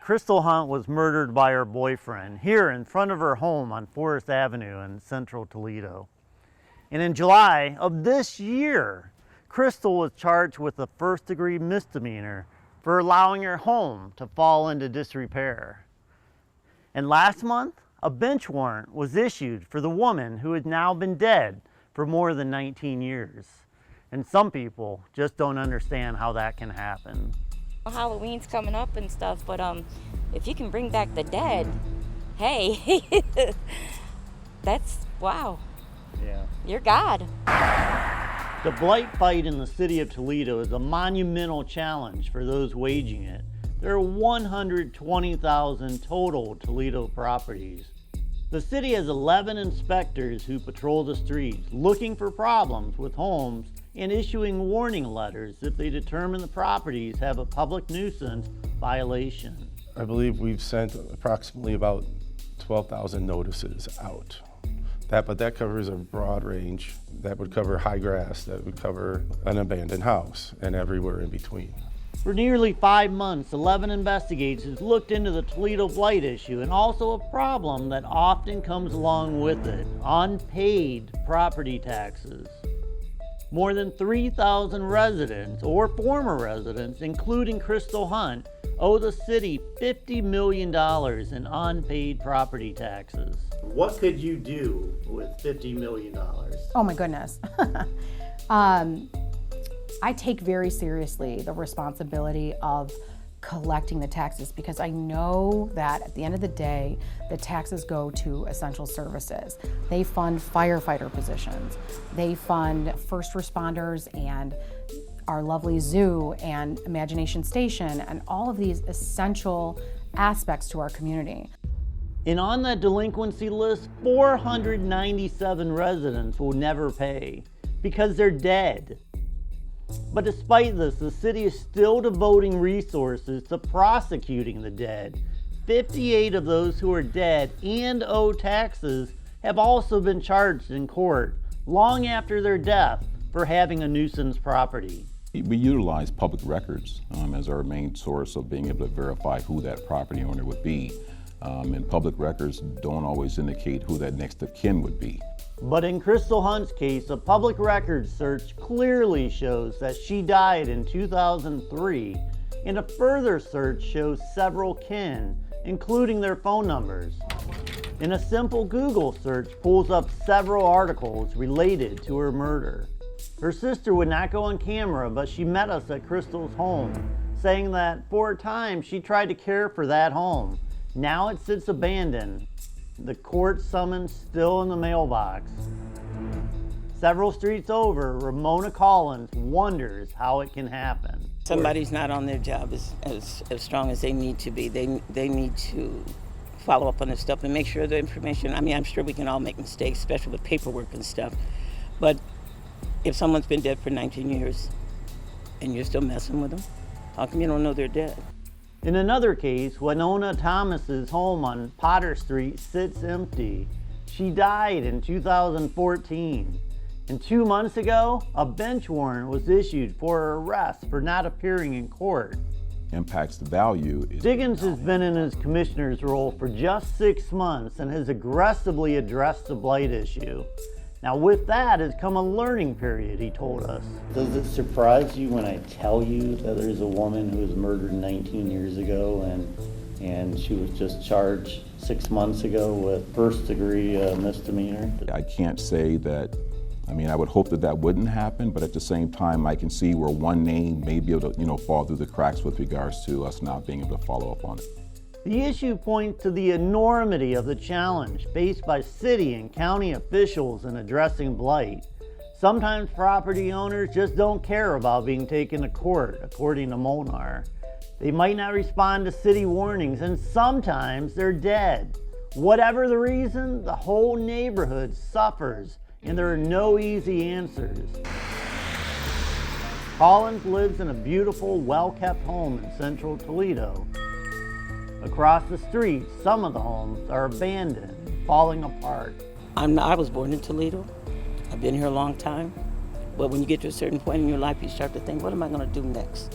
Crystal Hunt was murdered by her boyfriend here in front of her home on Forest Avenue in central Toledo. And in July of this year, Crystal was charged with a first-degree misdemeanor for allowing her home to fall into disrepair. And last month, a bench warrant was issued for the woman who had now been dead for more than 19 years. And some people just don't understand how that can happen. Halloween's coming up and stuff, but if you can bring back the dead, hey, that's wow. Yeah. You're God. The blight fight in the city of Toledo is a monumental challenge for those waging it. There are 120,000 total Toledo properties. The city has 11 inspectors who patrol the streets looking for problems with homes and issuing warning letters if they determine the properties have a public nuisance violation. I believe we've sent approximately about 12,000 notices out. But that covers a broad range. That would cover high grass, that would cover an abandoned house, and everywhere in between. For nearly 5 months, 11 investigators looked into the Toledo blight issue and also a problem that often comes along with it: unpaid property taxes. More than 3,000 residents or former residents, including Crystal Hunt, owe the city $50 million in unpaid property taxes. What could you do with $50 million? Oh my goodness. I take very seriously the responsibility of collecting the taxes, because I know that at the end of the day, the taxes go to essential services. They fund firefighter positions, they fund first responders and our lovely zoo and Imagination Station and all of these essential aspects to our community. And on that delinquency list, 497 residents will never pay because they're dead. But despite this, the city is still devoting resources to prosecuting the dead. 58 of those who are dead and owe taxes have also been charged in court long after their death for having a nuisance property. We utilize public records as our main source of being able to verify who that property owner would be. And public records don't always indicate who that next of kin would be. But in Crystal Hunt's case, a public records search clearly shows that she died in 2003, and a further search shows several kin, including their phone numbers. And a simple Google search pulls up several articles related to her murder. Her sister would not go on camera, but she met us at Crystal's home, saying that for a time she tried to care for that home. Now it sits abandoned. The court summons still in the mailbox. Several streets over, Ramona Collins wonders how it can happen. Somebody's not on their job as strong as they need to be. They need to follow up on this stuff and make sure the information, I mean, I'm sure we can all make mistakes, especially with paperwork and stuff. But if someone's been dead for 19 years and you're still messing with them, how come you don't know they're dead? In another case, Winona Thomas's home on Potter Street sits empty. She died in 2014. And 2 months ago, a bench warrant was issued for her arrest for not appearing in court. Impacts the value. Diggins has been in his commissioner's role for just 6 months and has aggressively addressed the blight issue. Now with that has come a learning period, he told us. Does it surprise you when I tell you that there's a woman who was murdered 19 years ago and she was just charged 6 months ago with first-degree misdemeanor? I can't say that, I mean, I would hope that that wouldn't happen, but at the same time, I can see where one name may be able to, fall through the cracks with regards to us not being able to follow up on it. The issue points to the enormity of the challenge faced by city and county officials in addressing blight. Sometimes property owners just don't care about being taken to court, according to Molnar. They might not respond to city warnings, and sometimes they're dead. Whatever the reason, the whole neighborhood suffers, and there are no easy answers. Collins lives in a beautiful, well-kept home in central Toledo. Across the street, some of the homes are abandoned, falling apart. I was born in Toledo. I've been here a long time. But when you get to a certain point in your life, you start to think, what am I going to do next?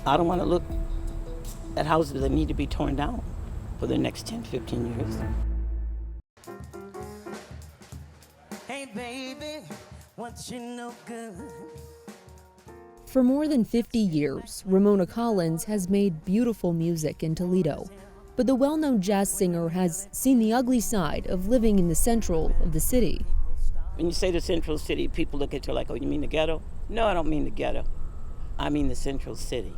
I don't want to look That houses that need to be torn down for the next 10, 15 years. Hey baby, what you no good? For more than 50 years, Ramona Collins has made beautiful music in Toledo. But the well-known jazz singer has seen the ugly side of living in the central of the city. When you say the central city, people look at you like, oh, you mean the ghetto? No, I don't mean the ghetto. I mean the central city.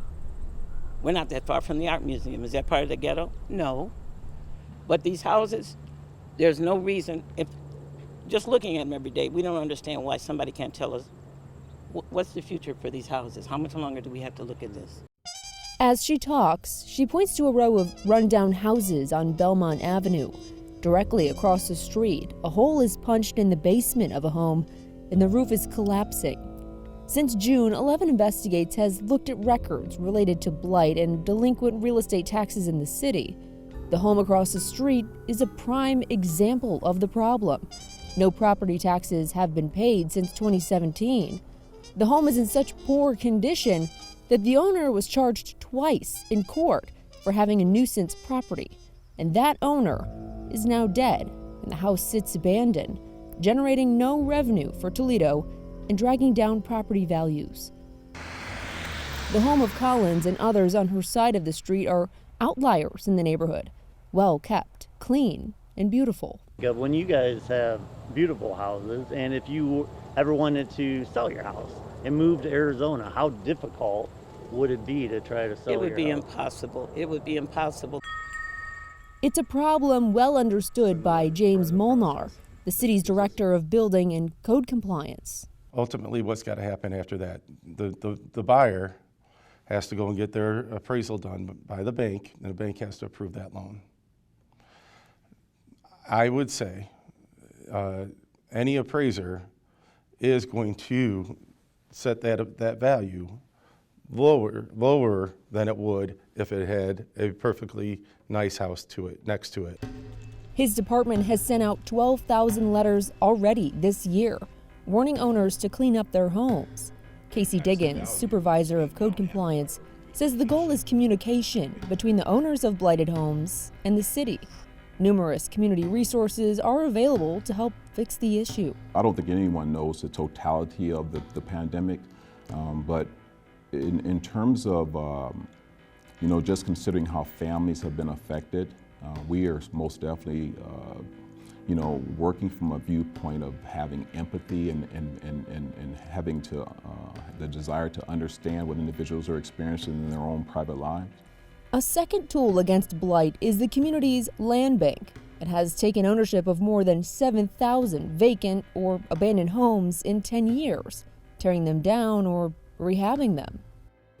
We're not that far from the art museum. Is that part of the ghetto? No. But these houses, there's no reason, if just looking at them every day, we don't understand why somebody can't tell us what's the future for these houses. How much longer do we have to look at this? As she talks, she points to a row of rundown houses on Belmont Avenue. Directly across the street, a hole is punched in the basement of a home, and the roof is collapsing. Since June, 11 Investigates has looked at records related to blight and delinquent real estate taxes in the city. The home across the street is a prime example of the problem. No property taxes have been paid since 2017. The home is in such poor condition that the owner was charged twice in court for having a nuisance property. And that owner is now dead, and the house sits abandoned, generating no revenue for Toledo and dragging down property values. The home of Collins and others on her side of the street are outliers in the neighborhood, well kept, clean, and beautiful. When you guys have beautiful houses, and if you ever wanted to sell your house and move to Arizona, how difficult would it be to try to sell your house? It would be impossible. It would be impossible. It's a problem well understood by James Molnar, the city's director of building and code compliance. Ultimately, what's got to happen after that? The buyer has to go and get their appraisal done by the bank, and the bank has to approve that loan. I would say any appraiser is going to set that value lower than it would if it had a perfectly nice house to it, next to it. His department has sent out 12,000 letters already this year, warning owners to clean up their homes. Casey Diggins, supervisor of code compliance, says the goal is communication between the owners of blighted homes and the city. Numerous community resources are available to help fix the issue. I don't think anyone knows the totality of the pandemic, but in terms of just considering how families have been affected, we are most definitely working from a viewpoint of having empathy and having to the desire to understand what individuals are experiencing in their own private lives. A second tool against blight is the community's land bank. It has taken ownership of more than 7,000 vacant or abandoned homes in 10 years, tearing them down or rehabbing them.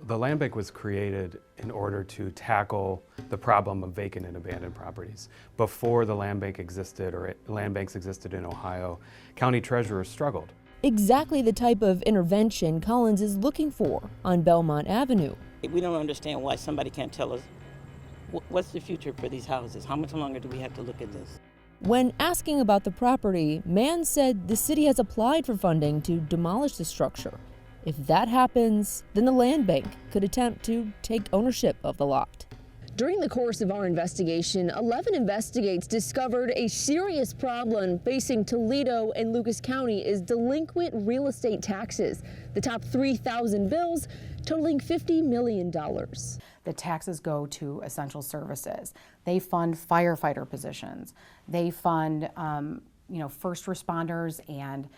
The land bank was created in order to tackle the problem of vacant and abandoned properties. Before the land bank existed, or land banks existed in Ohio, county treasurers struggled. Exactly the type of intervention Collins is looking for on Belmont Avenue. We don't understand why somebody can't tell us what's the future for these houses. How much longer do we have to look at this? When asking about the property, Mann said the city has applied for funding to demolish the structure. If that happens, then the land bank could attempt to take ownership of the lot. During the course of our investigation, 11 Investigates discovered a serious problem facing Toledo and Lucas County is delinquent real estate taxes. The top 3,000 bills totaling $50 million. The taxes go to essential services. They fund firefighter positions. They fund, first responders and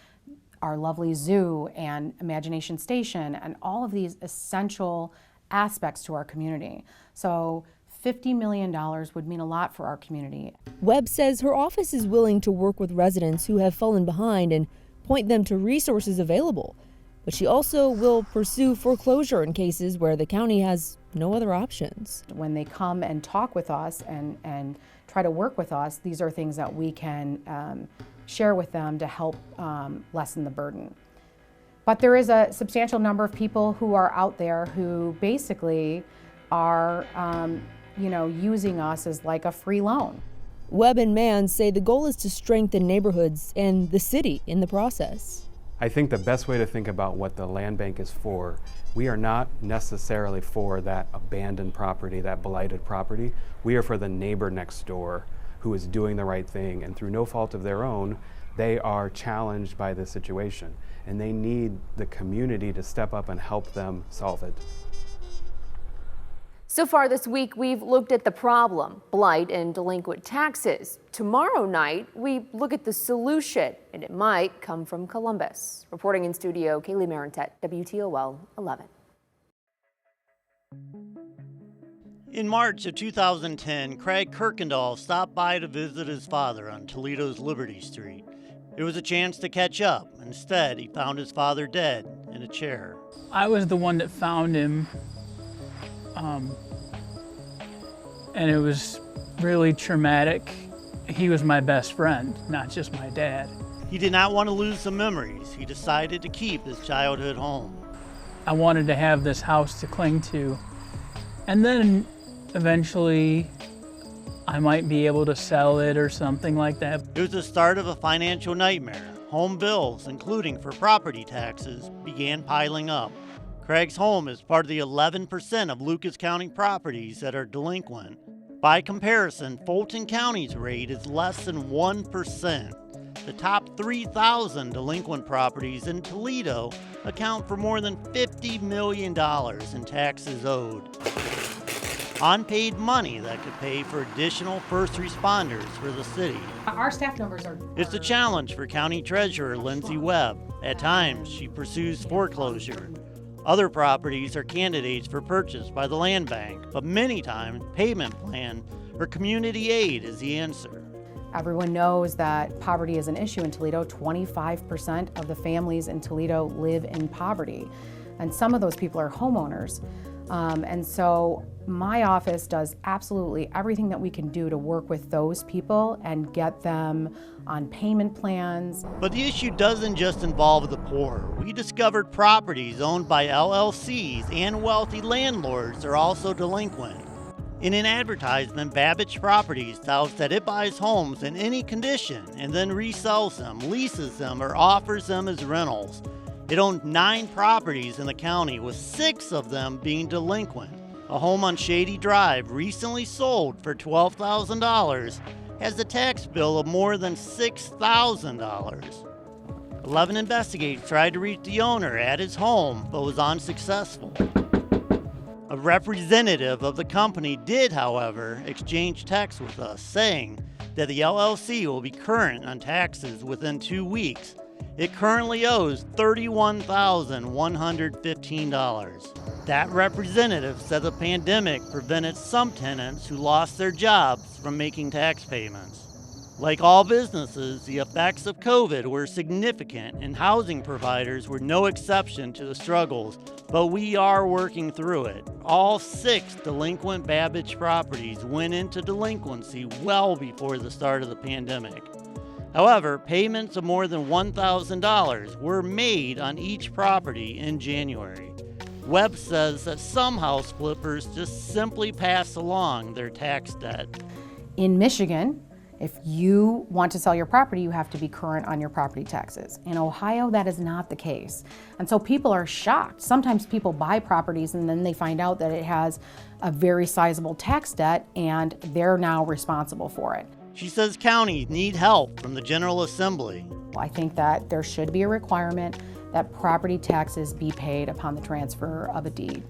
our lovely zoo and Imagination Station and all of these essential aspects to our community. So $50 million would mean a lot for our community. Webb says her office is willing to work with residents who have fallen behind and point them to resources available. But she also will pursue foreclosure in cases where the county has no other options. When they come and talk with us and try to work with us, these are things that we can share with them to help lessen the burden. But there is a substantial number of people who are out there who basically are using us as like a free loan. Webb and Mann say the goal is to strengthen neighborhoods and the city in the process. I think the best way to think about what the land bank is for, we are not necessarily for that abandoned property, that blighted property. We are for the neighbor next door who is doing the right thing, and through no fault of their own, they are challenged by this situation, and they need the community to step up and help them solve it. So far this week, we've looked at the problem, blight and delinquent taxes. Tomorrow night, we look at the solution, and it might come from Columbus. Reporting in studio, Kaylee Marentet, WTOL 11. In March of 2010, Craig Kirkendall stopped by to visit his father on Toledo's Liberty Street. It was a chance to catch up. Instead, he found his father dead in a chair. I was the one that found him. And it was really traumatic. He was my best friend, not just my dad. He did not want to lose the memories. He decided to keep his childhood home. I wanted to have this house to cling to. And then eventually I might be able to sell it or something like that. It was the start of a financial nightmare. Home bills, including for property taxes, began piling up. Craig's home is part of the 11% of Lucas County properties that are delinquent. By comparison, Fulton County's rate is less than 1%. The top 3,000 delinquent properties in Toledo account for more than $50 million in taxes owed. Unpaid money that could pay for additional first responders for the city. Our staff numbers are... It's a challenge for County Treasurer Lindsay Webb. At times, she pursues foreclosure. Other properties are candidates for purchase by the land bank, but many times, payment plan or community aid is the answer. Everyone knows that poverty is an issue in Toledo. 25% of the families in Toledo live in poverty, and some of those people are homeowners. And so my office does absolutely everything that we can do to work with those people and get them on payment plans. But the issue doesn't just involve the poor. We discovered properties owned by LLCs and wealthy landlords are also delinquent. In an advertisement, Babbage Properties touts that it buys homes in any condition and then resells them, leases them, or offers them as rentals. It owned 9 properties in the county, with 6 of them being delinquent. A home on Shady Drive, recently sold for $12,000, has a tax bill of more than $6,000. 11 investigators tried to reach the owner at his home, but was unsuccessful. A representative of the company did, however, exchange texts with us, saying that the LLC will be current on taxes within 2 weeks. It currently owes $31,115. That representative said the pandemic prevented some tenants who lost their jobs from making tax payments. Like all businesses, the effects of COVID were significant, and housing providers were no exception to the struggles, but we are working through it. All 6 delinquent Babbage properties went into delinquency well before the start of the pandemic. However, payments of more than $1,000 were made on each property in January. Webb says that some house flippers just simply pass along their tax debt. In Michigan, if you want to sell your property, you have to be current on your property taxes. In Ohio, that is not the case. And so people are shocked. Sometimes people buy properties and then they find out that it has a very sizable tax debt and they're now responsible for it. She says counties need help from the General Assembly. I think that there should be a requirement that property taxes be paid upon the transfer of a deed.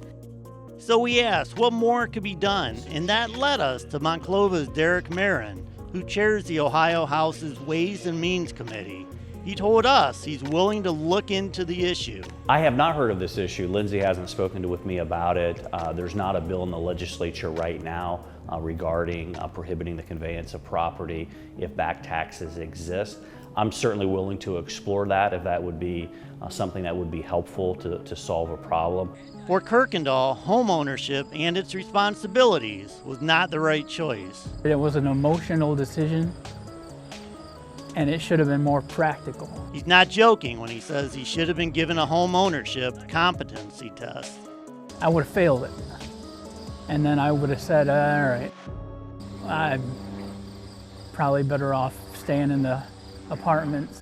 So we asked what more could be done, and that led us to Monclova's Derek Marin, who chairs the Ohio House's Ways and Means Committee. He told us he's willing to look into the issue. I have not heard of this issue. Lindsay hasn't spoken with me about it. There's not a bill in the legislature right now regarding prohibiting the conveyance of property if back taxes exist. I'm certainly willing to explore that if that would be something that would be helpful to solve a problem. For Kirkendall, homeownership and its responsibilities was not the right choice. It was an emotional decision, and it should have been more practical. He's not joking when he says he should have been given a homeownership competency test. I would have failed it. And then I would have said, all right, I'm probably better off staying in the apartments.